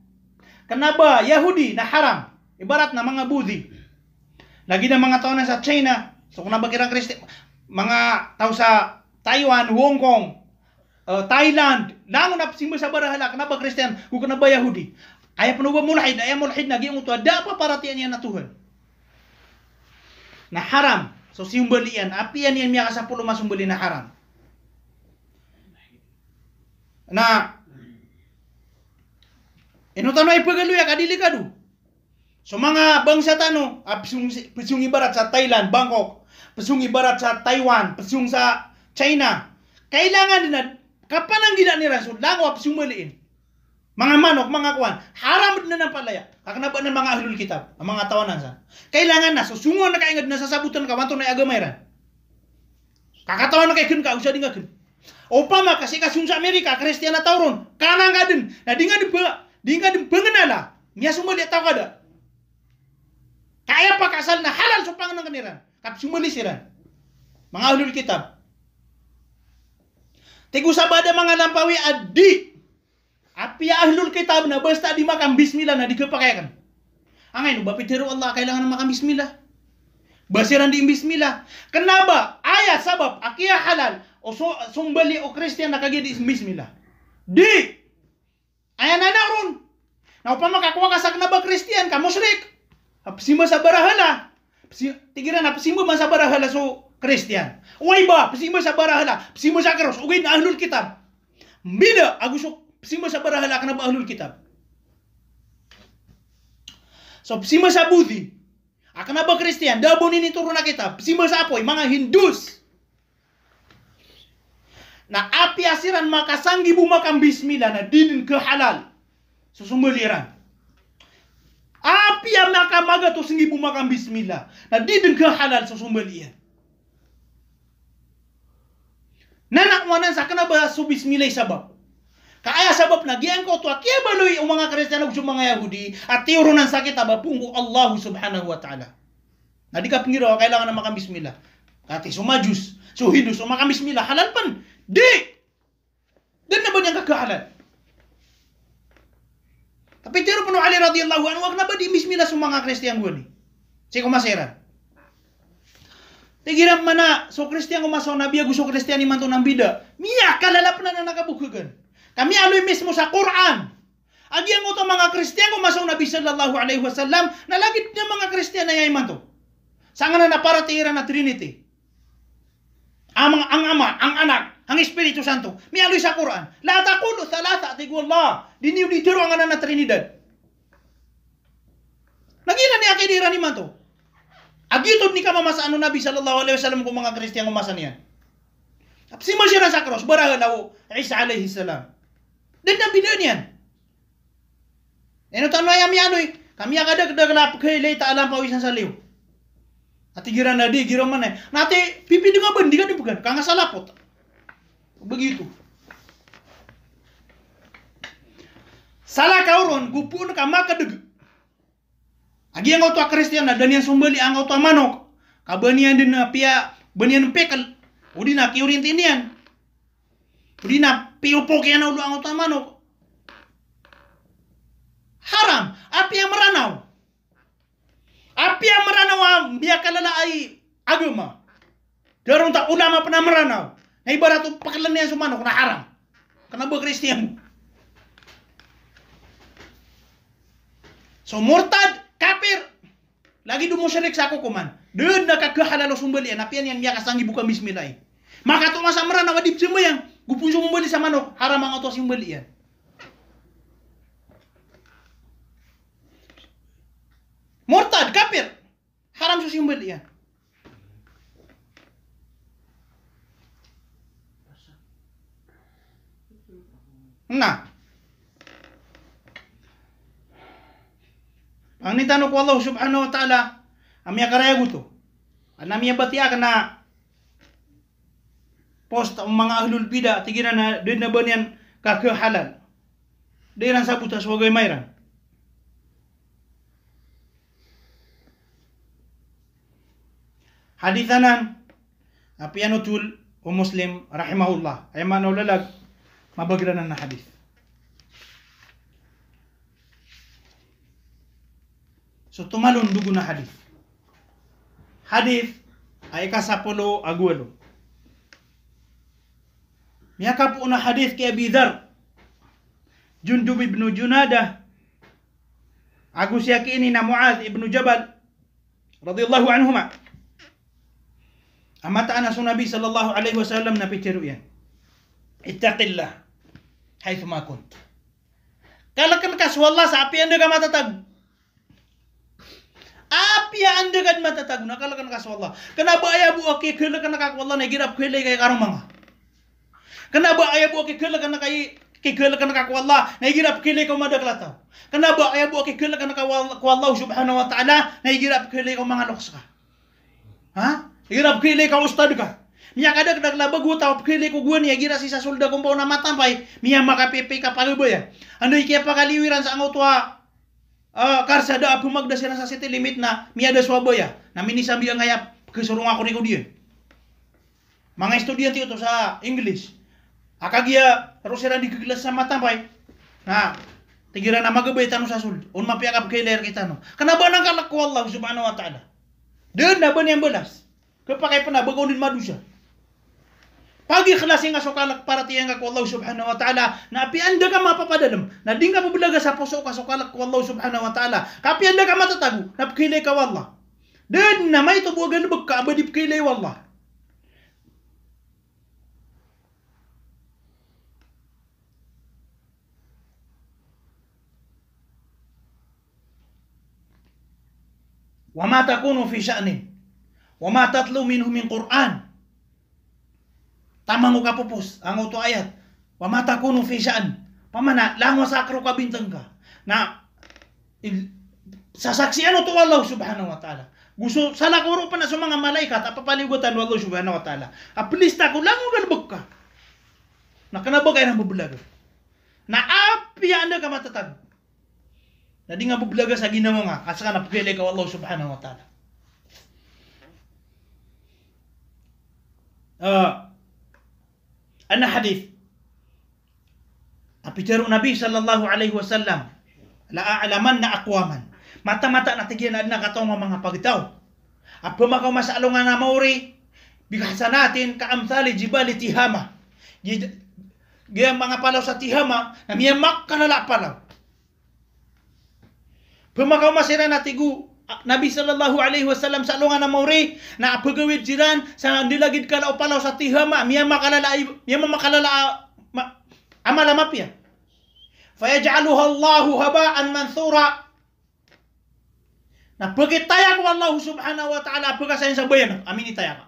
kanaba Yahudi na haram ibarat na mga Budi lagi na mga tao na sa China so kanaba kirang Kristiyan mga tao sa Taiwan, Hong Kong, Thailand, nangon na simba sa barahala, kanaba Kristiyan, kung kanaba Yahudi. Ay panuba mulhid, ay mulhid na giyong utuwa, da pa paratian yan na Tuhan. Na haram, so simbalian, apian yan miya kasapulo masumbali na haram. Na, inutan ay pagaluya, kadilikado. So mga bangsa tano, pisung ibarat sa Thailand, Bangkok, pesung ibarat sa Taiwan, pesung sa China. Kailangan din na, kapan ang gina ni Rasul, lango pesung maliin. Mga manok, mga kuwan, haram din na ng palaya. Kakanaba ng mga ahlul kitab, ang mga tawanan sa. Kailangan na, susungon na kaingad na sasabutan ka, wanto na agamayran. Kakatawan na kay kun ka, usya din ka kun. O pama, kasi kasun sa Amerika, Kristiyan na tauron, kanang ka din, na di nga din pengenala, niya sumali at tao kada. Kaya pa kasal na halal sa pangan ng kaniran. Kapsumali siran. Mga ahlul kitab. Tigo sabada mga lampawi adi. Api ahlul kitab na basta di makam bismillah na digapakayakan. Angay no bapitero Allah kailangan na makam bismillah. Basiran di bismillah. Kenapa? Ayat sabab akia halal o sumbali o Kristiyan na kagya di bismillah. Di. Ayan na naron. Na upang makakuha ka sa kanaba Kristiyan ka musyrik. Apsima sa barahala. Tigiran na pasimo man sa barahala so Kristiyan. Uy ba, pasimo sa barahala, pasimo sa cross, ugay na ahlul kitab. Bila agusok pasimo sa barahala kana ba ahlul kitab. So pasimo sa Budi. Akana ba Kristiyan, dabo ni turo na kitab. Pasimo sa apoy mga Hindus. Na api asiran maka sanggi bumakam bismillah na didin ke halal. Susumbeliran. Api yang maka maga tu sanggi bumakam bismillah. Na didin ke halal susumbeliran. Nanak wanan sa kana ba su bismillah sabab. Kaya sabab na giang ko to kaya baloy ang mga Kristiyano ug mga Yahudi at tiurunan sakit aba punggo Allah subhanahu wa ta'ala. Na di ka pingiro kailangan na makam bismillah. Kati sumajus, suhidus, makam bismillah halal pan. Di! Dan na ba niyang kakahalal? Tapi tiro puno Ali radhiyallahu anhu, wag na ba di bismillah sa mga Kristiyang guni? Si kumaseran. Tigiram mana, so Kristiyang kumasaw na biya, gusto Kristiyang iman to ng bida. Miya, kalalap na nakabukugan. Kami aloy mismo sa Quran. Agi ang ito mga Kristiyang kumasaw Nabi sallallahu alaihi wasallam, nalagit niya mga Kristiyang na iman to. Sanga na naparatira na Trinity. Ang Ama, ang Anak, ang Espiritu Santo. Mialoy sa Quran. La taqulu thalatha tigwallah. Diniw di tiro ang na Trinidad. Nagina ni akidira ni man to. Agitod ni ka mamasa ano Nabi sallallahu alaihi wasallam kung mga Kristiyang umasa niyan. Si Masira sa cross, barahan ako Isa alaihi salam. Dan na bidan yan. Eno tanong ay mialoy. Kami agad daglap kay leta alam pawisan sa liw. At giran na di, giran man eh. Nati, pipi di nga ba? Hindi ka di bukan. Kanga sa lapot. Begitu. Salah kauron, gupun ka makadeg. Agi ang auto Kristiyan na, dan yang sumbali ang auto manok. Kabanian din na pia, banian pekal. Udi na kiurintin yan. Udi na piupok yan ulo ang auto manok. Haram. Api yang meranaw. Api yang meranaw biya kalala ay agama. Darong tak ulama pernah meranaw. Na ibarat tu pakalan niya sumanok na haram. Kenapa Kristian? So murtad, kafir. Lagi dumusyirik sa kukuman. Doon nakakahalalo sumbali yan. Apian yan niya kasangi bukan bismillah. Maka tu masa meranaw adib sembayang. Gupun sumbali sa manok. Haram ang ato sumbali yan. Murtad, kafir. Haram sa simbol yan. Nah. Ang nitano ko Allah subhanahu wa ta'ala, amya karaya guto. Anamya batia kana post ang mga ahlul bida, tigiran na din na ba niyan kakahalal. Din ang sabutas wagay mayran. Hadithanan pianutul o Muslim rahimahullah ay manulalag mabagranan na hadith. So tumalon dugo na hadith. Hadith ay kasapulo agwalo. Miyaka po na hadith kay Abi Dhar Jundub ibn Junadah agus yakini na Muadh ibn Jabal radhiyallahu anhuma. Amata na Nabi sallallahu alaihi wasallam na pitiro yan. Ittaqillah haythu ma kunt. Kalakan kas wallah sa api anda ka matatag. Api anda ka matatag na kalakan kas wallah. Kenapa ayabu okay kalakan nakak wallah na girap kay kay karong mga. Kenapa ayabu okay kalakan nakay kalakan nakak wallah na girap kay ko madaklataw. Kenapa ayabu okay kalakan nakak wallah subhanahu wa ta'ala na girap kay ko mga loksa. Ha? Hirap kili ka ustad ka. Miya kada naglabag utaw kili ko guwan ya gira si sa solda kung na matampay. Miya makapepe ka palubay ya. Ano ikiya pakaliwiran sa ang utwa karsada ako magdasira sa city limit na miya da swabaya. Na minisabi ang hayap kesurung ako ni ko diyan. Mga estudyante ito sa English. Akagiya rosera di kelas sa matampay. Na tigira na magabay tanong sa solda. Un mapiakap kilir kita no. Kenapa nang kalak ko Allah subhanahu wa ta'ala. Doon na ba niyang balas? Kapag na bagaw din madusa. Pagi klase nga sokalak para tiyang ka Allah subhanahu wa ta'ala na api anda ka mapapadalam na di ka pabulaga sa puso ka sokalak ko Allah subhanahu wa ta'ala kapi anda ka matatago na pkilay ka wallah. Dan na may tubugan bag ka abadi pkilay wallah. Wa ma takunu fi sya'nin wa ma tatlu minhu min Qur'an tamang ko kapupus ang uto ayat wa mata kuno fi sya'an pamana lango sakro ka bintang ka na sasaksian to Allah subhanahu wa ta'ala gusto sala kuro pa na sa mga malaikat apapaligutan wa Allah subhanahu wa ta'ala aplista ko lango galbog ka nakanabagay ng bubulaga na api anda ka matatag na di nga bubulaga sa ginawa nga kasi ka napagpili ka Allah subhanahu wa ta'ala ana hadith apitero Nabi sallallahu alaihi wasallam la a'laman na aqwaman mata-mata na tigyan na katong mga pagtaw apo makaw masalungan na mauri bigasa natin kaamsali jibali Tihama gaya mga palaw sa Tihama na miyamak kanala palaw pumakaw masira na tigu Nabi sallallahu alaihi wasallam sa alungan na mauri na apagawid jiran sa nilagid kalaw palaw sa Tihama miyamak makalala amala mapya fayaj'aluha Allahu haba'an mansura na pagitaya ko Allah subhanahu wa ta'ala pagkasayin sa bayan amin itaya ka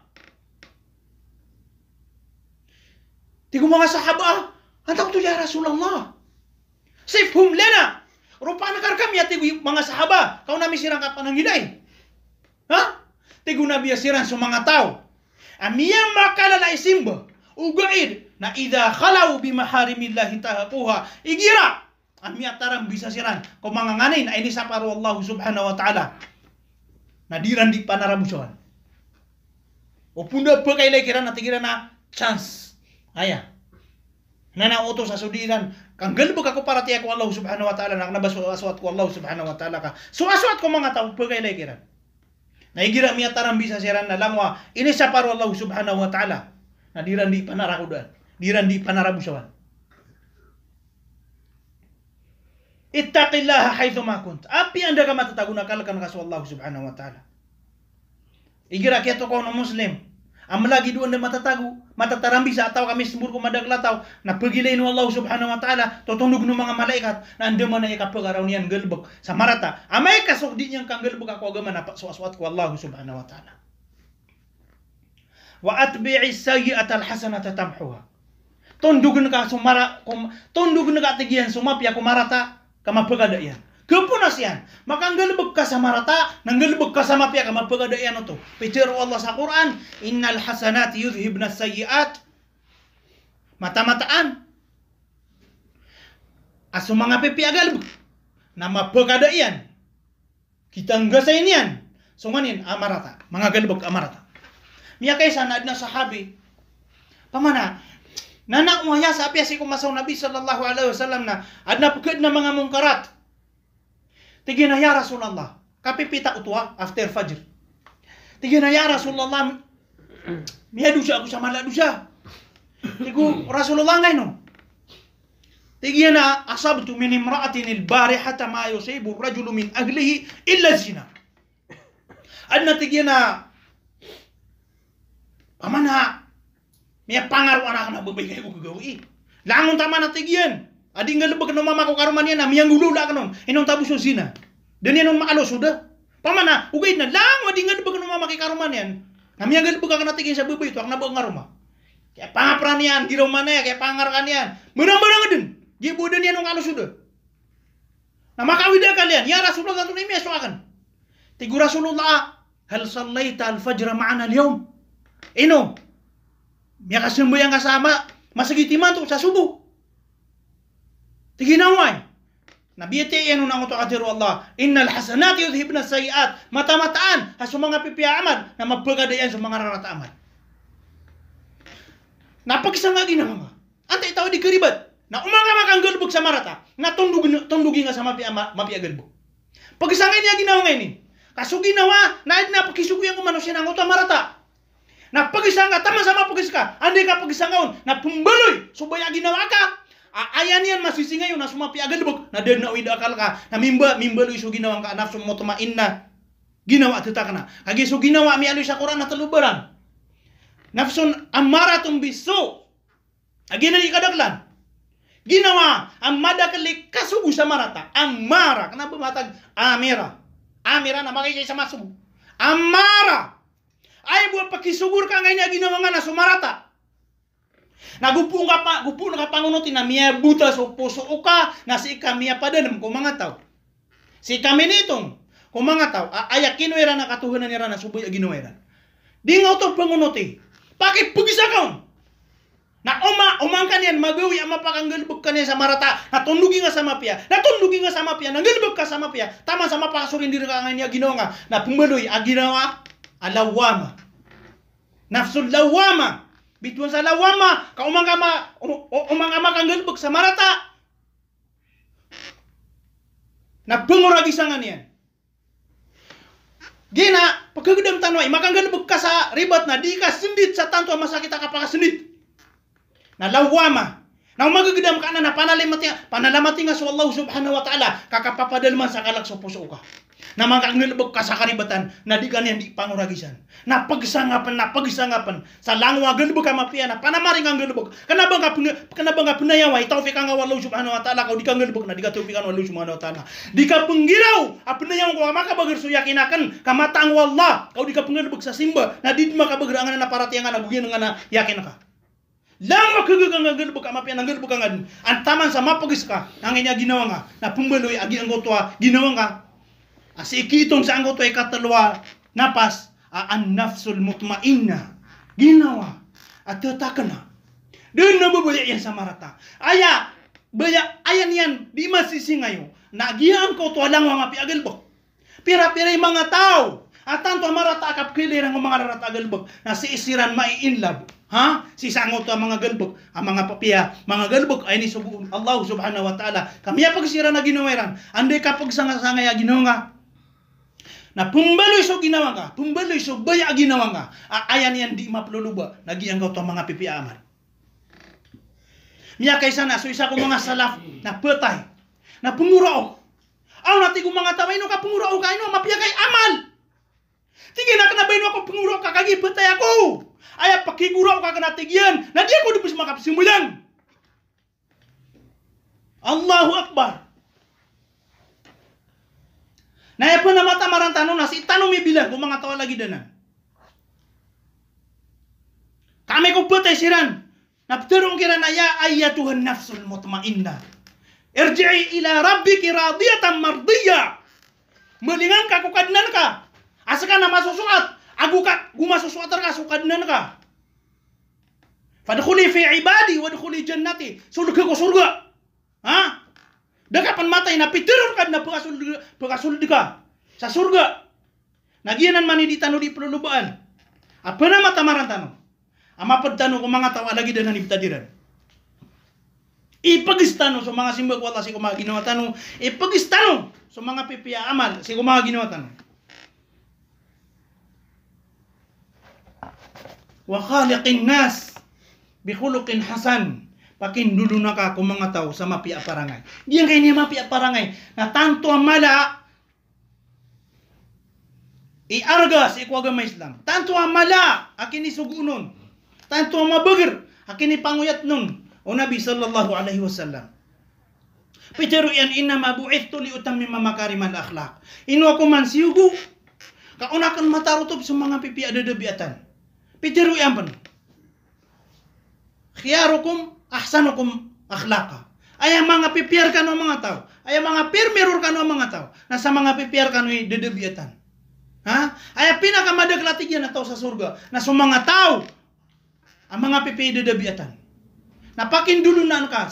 tigo mga sahaba antak to ya Rasulullah sifhum lana rupa na karkam ya tigo mga sahaba kau nami sirang ka panangiday ha tigo nabiya sirang sa mga tao amiyang makalala isimba ugaid na idha khalaw bi maharimillahi tahaquha igira ami atarang bisa siran kung mga nganin ay ni saparo Allah subhanahu wa ta'ala nadiran di panarabusan o punda pa kay kiran na tigiran na chance aya nana utos sa sudiran kang galbog ako para tiya ko Allah subhanahu wa ta'ala naknabaso aswat ko Allah subhanahu wa ta'ala ka so aswat ko mga tao pa kay kiran na igira mi atarang bisa siran na langwa ini saparo Allah subhanahu wa ta'ala nadiran di panarakudan diran di panarabusawan ittaqillaha haitsu ma kunt api anda ka matataguna kalkan kaso Allah subhanahu wa ta'ala igira keto ko no muslim amlagi duan de matatagu matatarambi sa ataw kami sembur ko madaglataw na pagilain Allah subhanahu wa ta'ala totundog no mga malaikat na ande man ay kapagaraw niyan galbog sa marata amay kasok di niyang kang galbog ako agama na so aswat ko Allah subhanahu wa ta'ala wa atbi'i sayyi'ata alhasanata tamhuha tundugan ka sumara tundugan ka tigian sumapya kumarata kamapagadayan kepunasian maka nggalbeg ka sa marata nanggalbeg ka sa mapya kamapagadayan to pitero Allah sa Quran innal hasanati yudhibna sayyi'at mata-mataan aso mga pipiagalbeg na mapagadayan kita nggasainian sumanin amarata mga galbeg amarata miya kay sana adna sahabi pamana nanak mo ya sa apya si kumasaw Nabi sallallahu alaihi wasallam na adna pukad na mga mungkarat tigina ya Rasulullah kapipita utwa after fajr tigina ya Rasulullah miya dusa ako sa mala dusa tigo Rasulullah ngay no tigina asabtu min imra'atin al-barihata ma yusibu ar-rajulu min ahlihi illa zina adna tigina pamana miya pangar anak na babay kayo gagawi. Langon tama na tigyan. Adi nga lubag no mama ko karuman yan na miyang gulula ka nun. Inong tapos yung zina. Dan yan nung maalo suda. Pamana, ugay na lang adi nga lubag no mama kay karuman yan. Na miyang lubag ka na tigyan sa babay ito. Ang nabang karuma. Kaya pangapran yan. Giraw man na yan. Kaya pangar ka niyan. Marang-marang din. Gibudan yan nung alo suda. Na makawida ka liyan. Ya Rasulullah ito na imiya suakan. Tigo Rasulullah. Hal sallayta al-fajra ma'ana al-yawm. Ino. Miya kasembayang kasama masagitiman to sa subo. Tiginaway. Nabiyete yan nung nangoto kadiru Allah. Innal hasanati yudhibna sayiat. Mata-mataan sa mga pipiaman na magpagadayan sa mga rarataaman. Napagisa nga ginawa nga. Antay tao di karibat. Na umaga makanggalbog sa marata. Na tundugi nga sa mapiagalbog. Pagisa nga niya ginawa nga ini. Kaso ginawa na napakisuguyan kumano siya nangoto marata. Na pagisang ka, tama sama pagis ka, andi ka pagisangaon, na pumbaloy, subaya ginawa ka, ayan yan masisingayon na sumapi agalbog, na den na uida akal ka, na mimbaloy so ginawa ka, nafsu mo tumain na, ginawa tita ka na, kagi so ginawa mi aloy sa Quran na talubaran, nafsun amaratong biso, agina di kadaklan, ginawa, ang madakali kasugo sa marata, amara, kana bumatag, amira na makikay sa masugo, amara, ay buat pakisugur ka ngayon ginawa nga na sumarata. Nagupu nga pangunutin na miya buta so puso uka na si kamiya padanam kung mga tao. Si kami nitong kung mga tao ayak kinuwera na katuhanan nira na suboy ginuwera. Di nga ito pangunuti. Bakit pagisa ka? Na umang kanyan magawi ang mapakanggalbog kanyan sa marata. Natundugi nga sa mapya. Nanggalbog ka sa mapya. Tama sa mapakasurin diri ka nga niya ginawa nga. Na pumaloy ginawa alawama. Nafsul lawama. Bituan sa lawama, umang ama kanggalbog sa marata. Nagpanguragisangan yan. Gina, pagkagdam tanway, makanggalbog ka sa ribat na di ka sindit sa tanto masakit ka pakasindit. Na lawama. Na magagdam ka na panalamati nga sa Allah subhanahu wa ta'ala, kakapapadalman sa kalak sa puso ka. Na makanggalbog ka sa karibatan na di ganyan di panguragisan. Na pagsangapan sa langwa galbog ka mapia na panamaring ang galbog. Kanabang ka punayaway tawfik ang Allah subhanahu wa ta'ala kau di kang galbog na di ka tawfik ang Allah subhanahu wa ta'ala. Di ka penggiraw apunayaw ko makabagar so yakinakan kamatang wallah kau di ka penggalbog sa simba na di makabagar ang na paratiangan na bugyan nga na yakin ka. Lang makagagang galbog ka mapia ng galbog ka nga ang taman sa mapagis ka ang inya ginawa nga na pumbaloy agi ang gotwa ginawa nga asi ikitong sa anggot ay katalwa napas ang nafsul mutmainna ginawa at tatakan na doon nababaya yan sa marata ayan yan di masisingayo nagihan ko to alang mga piagalbog pira-pira yung mga tao at tanto marata akap kilirang mga rarata agalbog na si isiran maiinlab si sangot ang mga galbog ang mga papia mga galbog ay ni Allah subhanahu wa ta'ala kamiya pagsira na ginaweran anday kapag sanga-sangaya ginawa na pumbaloy so ginawa ka, pumbaloy so baya ginawa ka, ayan yan di mapluluba, nagianggaw to mga pipiaman. Miya kaysa na, so isa ko mga salaf na petay, na pumurao. Aw nati ko mga tabay no ka pumurao ka, no, mapia kay amal. Tige na kanabay no ako pumurao ka, kagi petay ako. Ay pakigurao ka kanatigyan, na di ako dupis makapisimbulan. Allahu Akbar. Na po na mata marang tanong na si tanong may bilang kung mga tawa lagi danan. Kami ko putay siran. Napterong kira na ya ayyatuhan nafsul mutmainna. Irji'i ila rabbiki radiyatan mardiyya. Melingan ka kukadnan ka. Asa ka na masusuat. Gumasusuat ka sukadnan ka. Fadkhuli fi ibadi wadkhuli jannati. Surga ko surga. Dakapan matay na pitiron ka na pagasuldi ka sa surga. Nagiyanan man di tano di pelulubaan. Apa na matamaran tano? Ama pagtano kung mga tawa lagi danan ibtadiran. Ipagistano sa mga simbag wala si kumaga ginawa tano. Ipagistano sa mga pipiya amal si kumaga ginawa tano. Wa khaliqin nas bi khuluqin hasan. Pakindulu na ka kung mga tao sa mapia parangay. Diyan kayo niya mapia parangay. Na tanto ang mala, iarga sa ikwagama Islam. Tanto ang mala, akin ni sugunon. Tanto ang mabagar, akin ni panguyat nun. O Nabi sallallahu alaihi wasallam. Pero yan inama bu'ithtu li utammi mamakariman akhlaq. Ino ako man siyugo. Kaunakan matarutob sa mga pipi adadabiatan. Pero yan pan. Khiyarukum ahsanukum akhlaqa. Ay mga pipiyar ka no mga tao. Ay mga pirmiror ka no mga tao. Nasa mga pipiyar ka no dedebiatan. Ay pinakamadaglatig yan na tao sa surga. Na sa mga tao ang mga pipi dedebiatan. Na pakindulunan ka.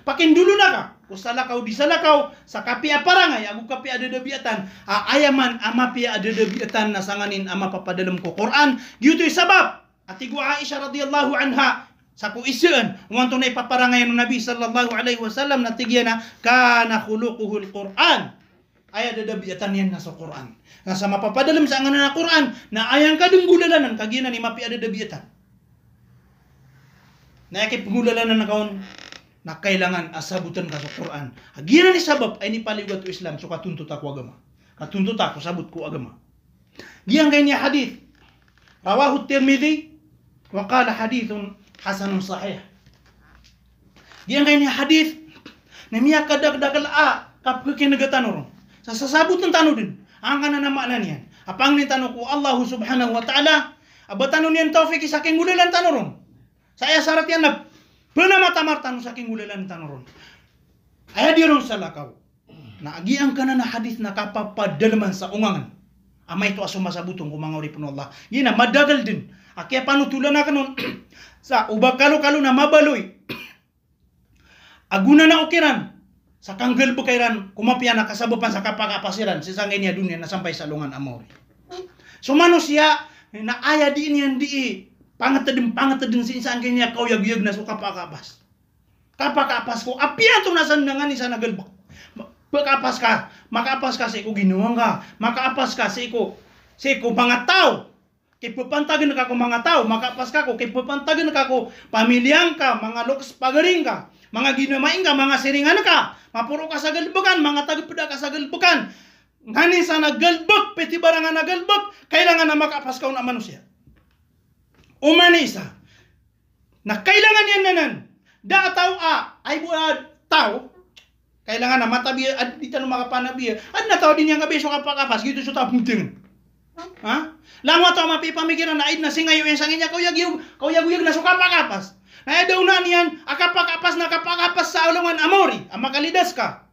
Pakindulunan ka. Kusalakaw di salakaw sa kapia parangay agu kapia dedebiatan. Ayaman amapia dedebiatan na sanganin ama papadalam ko Quran. Dito sabab. Atigu Aisyah radhiyallahu anha sa kuisyan, wanto na ipaparangay ng Nabi sallallahu alaihi wasallam na tigyan na kana khuluquhul Quran. Ay dadabiatan yan na sa Quran. Nasa mapapadalam sa angan na Quran na ayang kadunggulalanan kagina ni mapi dadabiatan. Na yakip pengulalanan na kaon na kailangan asabutan ka sa Quran. Agina ni sabab ay ni paliwat Islam so katuntut ako agama. Katuntut ako sabut ko agama. Giyang kay niya hadith. Rawahu Tirmidzi wa qala hadithun hasanun sahih. Diyan kay ni hadith na miya kadag-dagal kapag kinagatanor. Sa sasabot ng tanong din. Ang kananamalan yan. Apang ni tanong ko Allah subhanahu wa ta'ala. Abatanon yan tawfik sa aking gulalan tanong. Saya syarat yan na Pena mata tanu saking ulelan tanoron. Aya dirong salah kau. Na agiang kana na hadith na kapapadalman sa ungangan. Amay to asuma sa butong kumangawri puno Allah. Gina madagal din. Akia panutulan na kanon sa ubakalo-kalo na mabaloy. Aguna na ukiran. Sa kanggal bukairan kumapian na kasabapan sa kapakapasiran. Sisangay niya dunia na sampay sa lungan amori. So manusia na aya di niyan di pangatadin sin sangay niya kau yag na so kapakapas. Kapakapas ko apian to nasandangan ni sa nagalbak. Makapas ka sa iko ginuwang ka. Makapas ka sa iko mga tao. Kay papantagan ka ko mga tao. Makapas ka ko kay papantagan ka ko pamilyang ka, mga lokas pagaring ka, mga ginamain ka, mga siringan ka. Mapuro ka sa galbakan, mga tagapida ka sa galbakan. Ngani sa nagalbak, peti barangan nagalbak, kailangan na makapas ka na manusia. Umanisa. Na kailangan yan nanan. Da tao ay buat tao. Kailangan na matabi at dito no makapanabi. At nataw din yang kabeso kapakapas gitu so taputing. Ha? Langwa to mapipamigiran na id na singayo yang sangin niya kauyag na so kapakapas. Na daw na niyan akapakapas na kapakapas sa ulungan amori. Ang makalidas ka.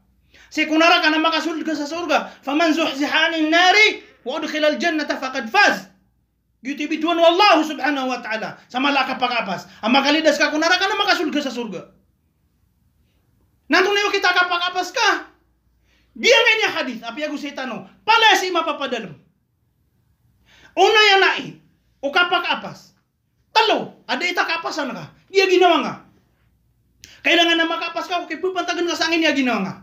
Si kunara ka na makasulod ka sa surga. Faman zuhziha 'anil nari wa udkhila al-jannata faqad faz. Gitu bituan wallahu subhanahu wa ta'ala. Sa malaka pakapas. Ang makalidas ka kunara ka na makasulod ka sa surga. Nandun na yung kita kapakapas ka. Diyan nga niya hadith. Api ako sa itano. Pala si mapapadalam. Una yan na o kapakapas. Talo. Ada itakapasan ka. Diya ginawa nga. Kailangan na makapas ka. Kaya pupantagan ka sa angin niya ginawa nga.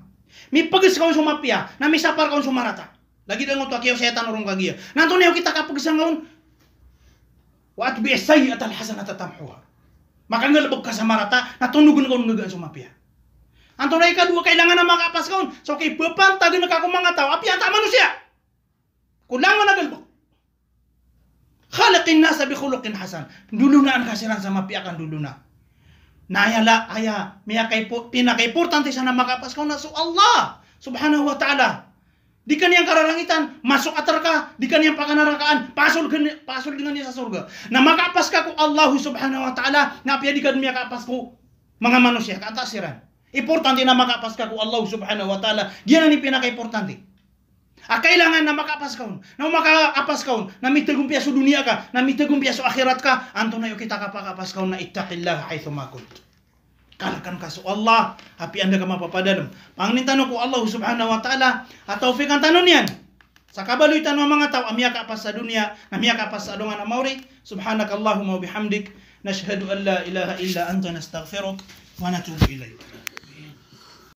May pagis ka sumapya. Na may sapar ka sumarata. Lagi lang ito. Akiyaw sa itano rong kagiya. Nandun na yung kita kapagis nga. Wa atbi esay at alhasan at tatamhuha. Makangalabog ka sa marata. Natunugan ka ngagaan sumapya. Anto na ikadua kailangan na makapas kaon. So kay papantagan na kako mga tao, api anta manusia. Kulangan na galbok. Khaliqin nasa bi khuluqin hasan. Dulo na ang kasiran sa mapiakan dulo na. Nayala aya miya kay pinaka importante sa na makapas kaon na so Allah subhanahu wa ta'ala. Di kaniyang kararangitan, masuk atar ka, di kaniyang pakanarakaan, pasol dengan niya sa surga. Na makapas ka ko Allah subhanahu wa ta'ala, na api di kan miya kapas ko mga manusia kaatasiran. Importante na makapas ka ko Allah subhanahu wa ta'ala. Yan ang pinaka-importante. Kailangan na makapas ka. Na makapas ka. Na mitagumpya sa dunia ka. Na mitagumpya sa akhirat ka. Anto na yung kita kapakapas ka na ittaqillah haythu ma kunt. Kalakan ka sa Allah. Happy anda ka mapapadalam. Panginintano ko Allah subhanahu wa ta'ala. At tawfiq ang tanon yan. Sa kabaloy tanong mga tao. Amiya kapas sa dunia. Amiya kapas sa adungan amawri. Subhanakallahumma wa bihamdik. Nashhadu an la ilaha illa anta nastaghfiruk. Wa natubu ilayk.